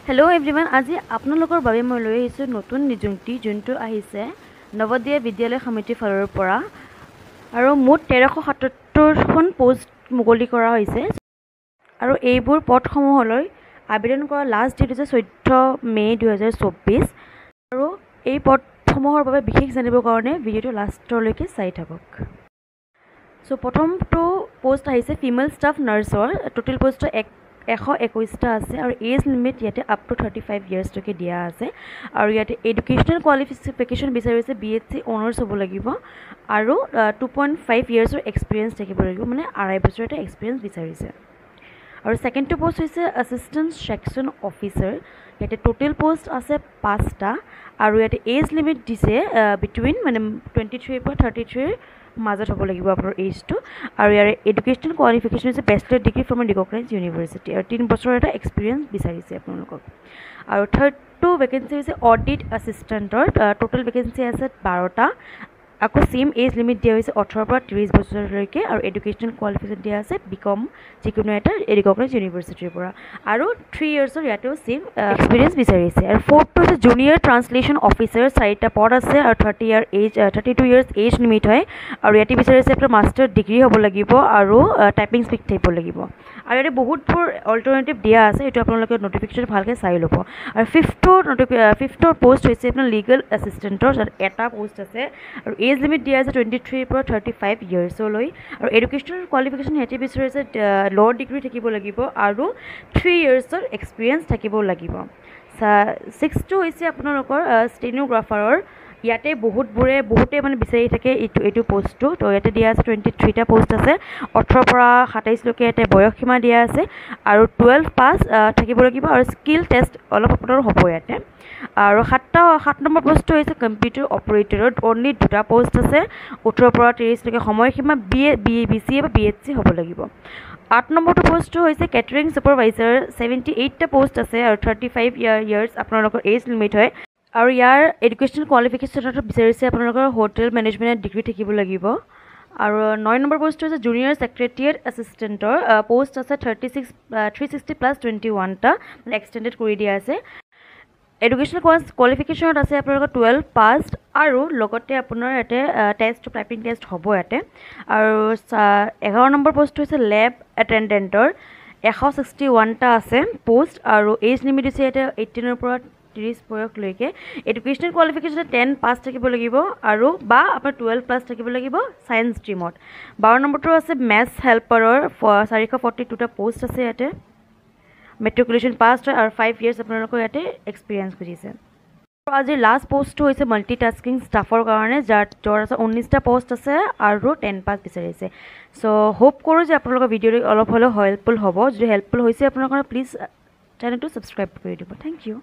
Hello' everyone, আজি আপোনালোকৰ বাবে মই লৈ আহিছোঁ নতুন নিযুক্তি যোনটো আহিছে নৱোদয় বিদ্যালয় সমিতিৰ ফালৰ পৰা আৰু মুঠ 1377খন পোষ্ট মুকলি কৰা হৈছে আৰু এইবোৰ পদসমূহলৈ আবেদন কৰা লাষ্ট ডেট হৈছে 14 মে 2024 আৰু এই পদসমূহৰ বাবে বিশেষ জানিবৰ কাৰণে ভিডিঅ'টো লাষ্টলৈকে চাই থাকক। চ' প্ৰথমটো পোষ্ট আহিছে ফিমেল ষ্টাফ নাৰ্ছৰ, টোটেল পোষ্টৰ 121টা আছে আৰু এজ লিমিট ইয়াতে আপ টু 35 ইয়াৰ্ছলৈকে দিয়া আছে আৰু ইয়াতে এডুকেশ্যনেল কোৱালিফিকেশ্যন বিচাৰিছে BSc অনাৰ্ছ হ'ব লাগিব আৰু 2.5 ইয়াৰ্ছৰ এক্সপিৰিয়েঞ্চ থাকিব লাগিব, মানে 2.5 বছৰ এটা এক্সপিৰিয়েঞ্চ বিচাৰিছে। আৰু ছেকেণ্ডটো পোষ্ট হৈছে এছিষ্টেণ্ট ছেকশ্যন অফিচাৰ, ইয়াতে টোটেল পোষ্ট আছে 5টা আৰু ইয়াতে এজ লিমিট দিছে বিটুইন মানে 23 পৰা 33 মাজত হ'ব লাগিব আপোনাৰ এজটো আৰু ইয়াৰ এডুকেশ্যনেল কোৱালিফিকেশ্যন হৈছে bachelor degree from Dibrugarh university আৰু 3 বছৰৰ এটা এক্সপিৰিয়েঞ্চ বিচাৰিছে আপোনালোকক। আৰু থাৰ্ডটো ভেকেঞ্চি হৈছে অডিট এছিষ্টেণ্টৰ, টোটেল ভেকেঞ্চি আছে 12টা, আকৌ ছেইম এজ লিমিট দিয়া হৈছে 18 পৰা 30 বছৰলৈকে আৰু এডুকেশ্যনেল কোৱালিফিকেশ্যন দিয়া আছে BCom যিকোনো এটা ডিব্ৰুগড় ইউনিভাৰ্চিটিৰ পৰা আৰু 3 ইয়াৰ্ছৰ ইয়াতেও ছেইম এক্সপিৰিয়েঞ্চ বিচাৰিছে। আৰু ফ'ৰ্থটো হৈছে জুনিয়ৰ ট্ৰান্সলেশ্যন অফিচাৰ, 4টা পদ আছে আৰু 32 ইয়াৰ্ছ এজ লিমিট হয় আৰু ইয়াতে বিচাৰিছে আপোনাৰ মাষ্টাৰ ডিগ্ৰী হ'ব লাগিব আৰু টাইপিং স্পীড থাকিব লাগিব আৰু ইয়াতে বহুতবোৰ অল্টাৰনেটিভ দিয়া আছে, এইটো আপোনালোকে নটিফিকেশ্যন ভালকৈ চাই ল'ব। আৰু ফিফ্থৰ পোষ্ট হৈছে আপোনাৰ লিগেল এছিষ্টেণ্টৰ, যাত এটা পোষ্ট আছে আৰু এজ লিমিট দিয়া আছে 23 পৰা 35 ইয়াৰ্ছলৈ আৰু এডুকেশ্যনেল কোৱালিফিকেশ্যন সিহঁতে বিচাৰিছে ল' ডিগ্ৰী থাকিব লাগিব আৰু 3 ইয়াৰ্ছৰ এক্সপিৰিয়েঞ্চ থাকিব লাগিব। ছিক্সটো হৈছে আপোনালোকৰ ষ্টেনোগ্ৰাফাৰৰ, ইয়াতে বহুতে মানে বিচাৰি থাকে এইটো পোষ্টটো, তো ইয়াতে দিয়া আছে 23টা পোষ্ট আছে, 18 পৰা 27লৈকে ইয়াতে বয়সসীমা দিয়া আছে আৰু 12 পাছ থাকিব লাগিব আৰু স্কিল টেষ্ট অলপ আপোনাৰ হ'ব ইয়াতে। আৰু 7 নম্বৰ পোষ্টটো হৈছে কম্পিউটাৰ অপাৰেটৰত, অনলি 2টা পোষ্ট আছে, 18 পৰা 30লৈকে সময়সীমা BCA বা BSc হ'ব লাগিব। 8 নম্বৰটো পোষ্টটো হৈছে কেটাৰিং ছুপাৰভাইজাৰ, 78টা পোষ্ট আছে আৰু 35 ইয়াৰ্ছ আপোনালোকৰ এজ লিমিট হয় আৰু ইয়াৰ এডুকেশ্যনেল কোৱালিফিকেশ্যনত বিচাৰিছে আপোনালোকৰ হোটেল মেনেজমেণ্টত ডিগ্ৰী থাকিব লাগিব। আৰু 9 নম্বৰ পোষ্টটো হৈছে জুনিয়ৰ ছেক্ৰেটেৰিয়েট এছিষ্টেণ্টৰ, পোষ্ট আছে 360+21টা, মানে এক্সটেণ্ডেড কৰি দিয়া আছে। এডুকেশ্যনেল কোৱালিফিকেশ্যনত আছে আপোনালোকৰ 12 পাছ আৰু লগতে আপোনাৰ ইয়াতে টাইপিং টেষ্ট হ'ব ইয়াতে। আৰু 11 নম্বৰ পোষ্টটো হৈছে লেব এটেণ্ডেণ্টৰ, 161টা আছে পোষ্ট আৰু এজ লিমিট হৈছে ইয়াতে 18 পৰা 30 বয়সলৈকে। এডুকেশ্যনেল কোৱালিফিকেশ্যন 10 পাছ থাকিব লাগিব আৰু বা আপোনাৰ 12 প্লাছ থাকিব লাগিব ছায়েন্স ষ্ট্ৰীমত। 12 নম্বৰটো আছে মেথছ হেল্পাৰৰ, 442টা পোষ্ট আছে ইয়াতে, মেট্ৰিকুলেশ্যন পাছ হয় আৰু 5 ইয়াৰ্ছ আপোনালোকৰ ইয়াতে এক্সপিৰিয়েঞ্চ খুজিছে। আৰু আজিৰ লাষ্ট পোষ্টটো হৈছে মাল্টিটাস্কিং ষ্টাফৰ কাৰণে, য'ৰ আছে 19টা পোষ্ট আছে আৰু 10 পাছ বিচাৰিছে। চ' হোপ কৰোঁ যে আপোনালোকৰ ভিডিঅ'টো অলপ হ'লেও হেল্পফুল হ'ব, যদি হেল্পফুল হৈছে আপোনালোকৰ প্লিজ চেনেলটো ছাবস্ক্ৰাইব কৰি দিব। Thank U.